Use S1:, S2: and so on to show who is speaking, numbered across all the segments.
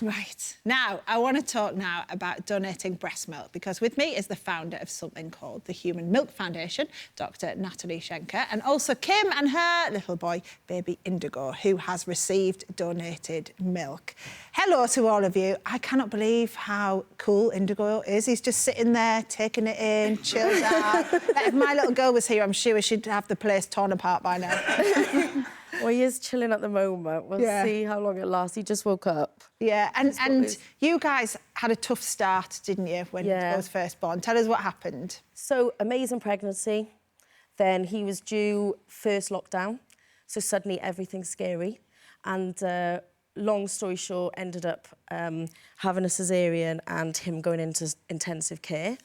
S1: Right, now, I want to talk now about donating breast milk, because with me is the founder of something called the Human Milk Foundation, Dr Natalie Shenker, and also Kim and her little boy, baby Indigo, who has received donated milk. Hello to all of you. I cannot believe how cool Indigo is. He's just sitting there, taking it in, chilled out. If my little girl was here, I'm sure she'd have the place torn apart by now.
S2: Well, he is chilling at the moment. We'll see how long it lasts. He just woke up.
S1: Yeah, and you guys had a tough start, didn't you, when he was first born? Tell us what happened.
S2: So, amazing pregnancy. Then he was due first lockdown. So suddenly everything's scary. And long story short, ended up having a caesarean and him going into intensive care.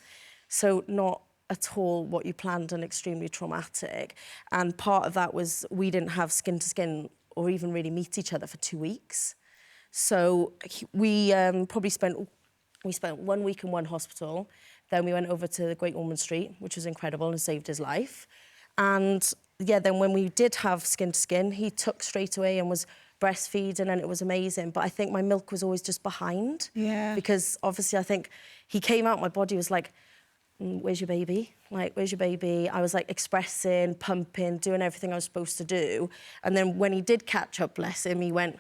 S2: So not at all what you planned, and extremely traumatic. And part of that was we didn't have skin to skin or even really meet each other for 2 weeks. So we spent 1 week in one hospital. Then we went over to the Great Ormond Street, which was incredible and saved his life. And yeah, then when we did have skin to skin, he took straight away and was breastfeeding, and it was amazing. But I think my milk was always just behind. Yeah. Because obviously I think he came out, my body was like, where's your baby? Like, where's your baby? I was like expressing, pumping, doing everything I was supposed to do. And then when he did catch up, bless him, he went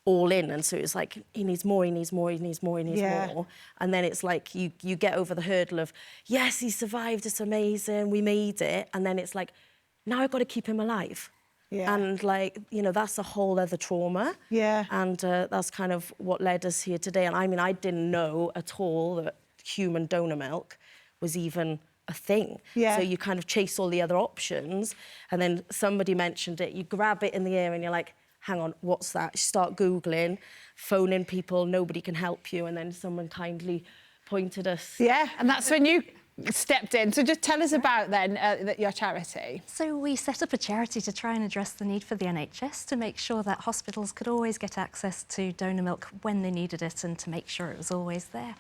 S2: all in. And so it was like, he needs more, he needs more, he needs more, he needs more. And then it's like you get over the hurdle of, yes, he survived, it's amazing, we made it. And then it's like, now I've got to keep him alive. Yeah. And like, you know, that's a whole other trauma. Yeah. And that's kind of what led us here today. And I mean, I didn't know at all that human donor milk was even a thing. Yeah. So you kind of chase all the other options, and then somebody mentioned it, you grab it in the air and you're like, hang on, what's that? You start Googling, phoning people, nobody can help you, and then someone kindly pointed us. Yeah,
S1: and that's when you stepped in. So just tell us about then your charity.
S3: So we set up a charity to try and address the need for the NHS, to make sure that hospitals could always get access to donor milk when they needed it, and to make sure it was always there.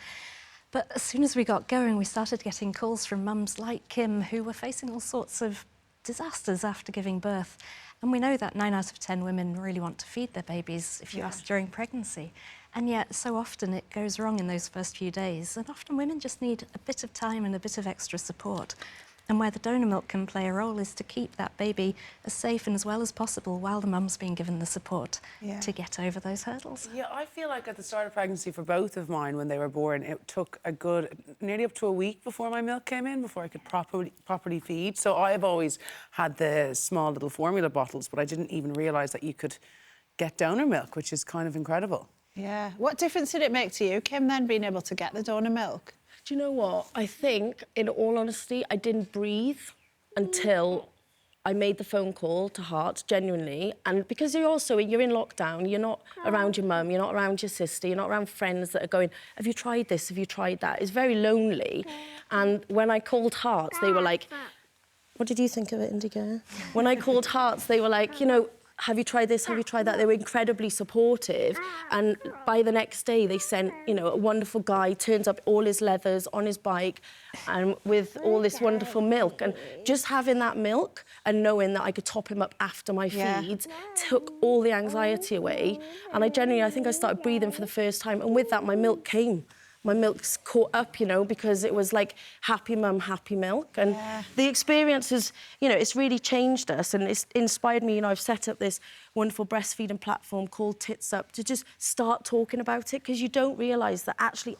S3: But as soon as we got going, we started getting calls from mums like Kim who were facing all sorts of disasters after giving birth. And we know that 9 out of 10 women really want to feed their babies if you ask during pregnancy. And yet, so often it goes wrong in those first few days. And often women just need a bit of time and a bit of extra support. And where the donor milk can play a role is to keep that baby as safe and as well as possible while the mum's being given the support to get over those hurdles.
S4: Yeah, I feel like at the start of pregnancy for both of mine, when they were born, it took a good, nearly up to a week before my milk came in, before I could properly feed. So I've always had the small little formula bottles, but I didn't even realise that you could get donor milk, which is kind of incredible.
S1: Yeah. What difference did it make to you, Kim, then, being able to get the donor milk?
S2: Do you know what? I think, in all honesty, I didn't breathe until I made the phone call to Heart, genuinely. And because you're in lockdown, you're not around your mum, you're not around your sister, you're not around friends that are going, have you tried this, have you tried that? It's very lonely. And when I called Heart, they were like, what did you think of it, Indigo? When I called Hearts, they were like, you know, have you tried this, have you tried that? They were incredibly supportive. And by the next day, they sent, you know, a wonderful guy, turns up all his leathers on his bike and with all this wonderful milk. And just having that milk and knowing that I could top him up after my feeds took all the anxiety away. And I think I started breathing for the first time. And with that, my milk came. My milk's caught up, you know, because it was like happy mum, happy milk. And the experience is, you know, it's really changed us and it's inspired me. You know, I've set up this wonderful breastfeeding platform called Tits Up to just start talking about it, because you don't realise that actually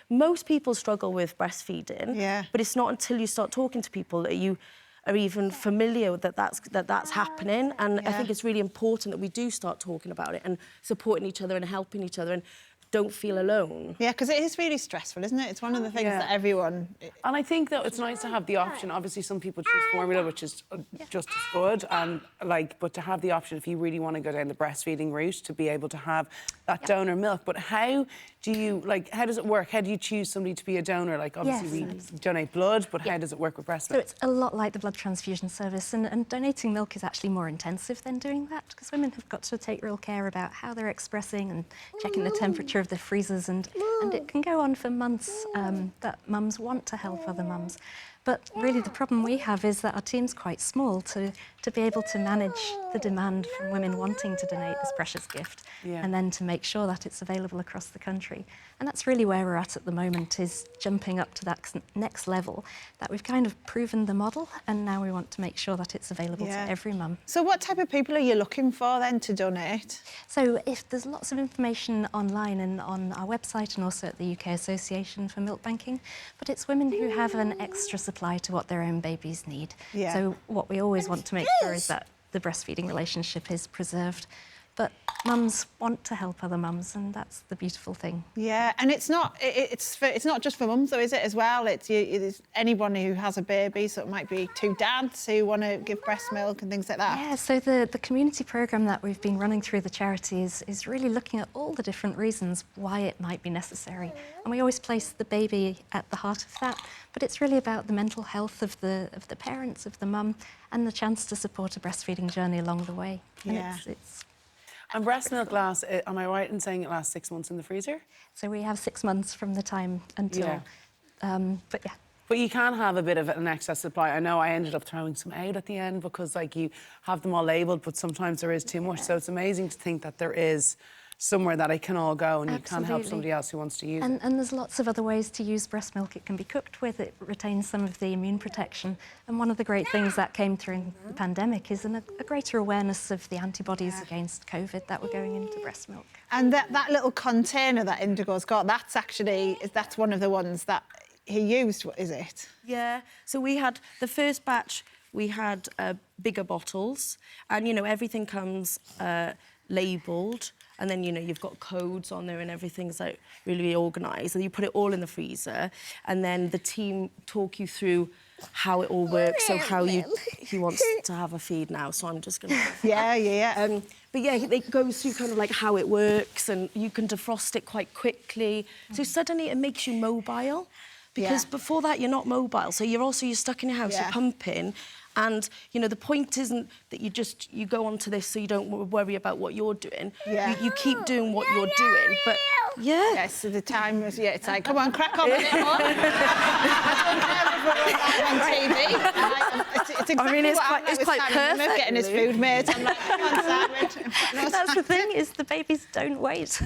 S2: most people struggle with breastfeeding. Yeah. But it's not until you start talking to people that you are even familiar that that's happening. And I think it's really important that we do start talking about it and supporting each other and helping each other. And don't feel alone. Yeah, because it is really stressful, isn't it? It's one of the things that everyone...
S4: And I think, though, it's nice to have the option. Obviously, some people choose formula, which is just as good, and but to have the option, if you really want to go down the breastfeeding route, to be able to have that donor milk. But how do you, how does it work? How do you choose somebody to be a donor? Like, obviously, we donate blood, but how does it work with breast milk?
S3: So it's a lot like the blood transfusion service, and donating milk is actually more intensive than doing that, because women have got to take real care about how they're expressing and checking the temperature of the freezers, and it can go on for months that mums want to help other mums. But really the problem we have is that our team's quite small to be able to manage the demand from women wanting to donate this precious gift and then to make sure that it's available across the country. And that's really where we're at the moment, is jumping up to that next level, that we've kind of proven the model and now we want to make sure that it's available to every mum.
S1: So what type of people are you looking for then to donate?
S3: So if there's lots of information online and on our website and also at the UK Association for Milk Banking, but it's women who have an extra supply to what their own babies need. So what we always want to make sure is that the breastfeeding relationship is preserved. But mums want to help other mums, and that's the beautiful thing. Yeah,
S1: and it's not just for mums though, is it, as well? It's anyone who has a baby, so it might be two dads who want to give breast milk and things like that.
S3: Yeah, so the community programme that we've been running through the charity is really looking at all the different reasons why it might be necessary. And we always place the baby at the heart of that, but it's really about the mental health of the parents, of the mum, and the chance to support a breastfeeding journey along the way. And it's
S4: And breast milk lasts, am I right in saying it lasts 6 months in the freezer?
S3: So we have 6 months from the time until,
S4: But you can have a bit of an excess supply. I know I ended up throwing some out at the end because, like, you have them all labelled, but sometimes there is too much. So it's amazing to think that there is somewhere that it can all go and you can help somebody else who wants to use it.
S3: And there's lots of other ways to use breast milk. It can be cooked with, it retains some of the immune protection. And one of the great things that came through in the pandemic is a greater awareness of the antibodies against COVID that were going into breast milk.
S1: And that little container that Indigo's got, that's one of the ones that he used, is it?
S2: Yeah, so we had the first batch, we had bigger bottles, and, you know, everything comes labelled, and then, you know, you've got codes on there and everything's like really organised, and you put it all in the freezer, and then the team talk you through how it all works, so how he wants to have a feed now, so I'm just going to... but yeah, it goes through kind of like how it works, and you can defrost it quite quickly, so suddenly it makes you mobile. Because before that, you're not mobile. So you're stuck in your house, you're pumping. And, you know, the point isn't that you go onto this so you don't worry about what you're doing. You keep doing what you're doing, but...
S1: Yes, so the time was, it's like, come on, crack on with it more. On TV. It's exactly
S2: it's quite perfect,
S1: getting his food made. I'm like, come on, sandwich.
S3: That's the thing, is the babies don't wait.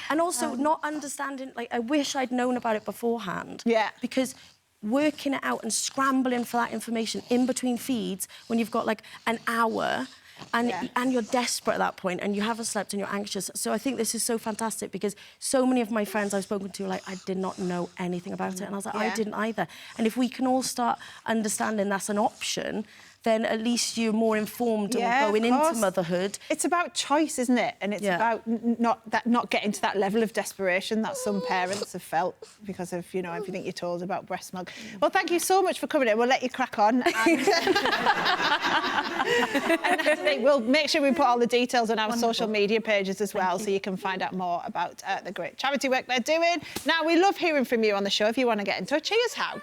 S2: And also not understanding, like, I wish I'd known about it beforehand. Because working it out and scrambling for that information in between feeds when you've got, like, an hour... And you're desperate at that point and you haven't slept and you're anxious. So I think this is so fantastic because so many of my friends I've spoken to are like, I did not know anything about it. And I was like, I didn't either. And if we can all start understanding that's an option, then at least you're more informed going into motherhood.
S1: It's about choice, isn't it? And it's about not getting to that level of desperation that some parents have felt because of, you know, everything you're told about breast milk. Well, thank you so much for coming in. We'll let you crack on. And we'll make sure we put all the details on our social media pages as well, so you can find out more about the great charity work they're doing. Now, we love hearing from you on the show. If you want to get in touch, here's how.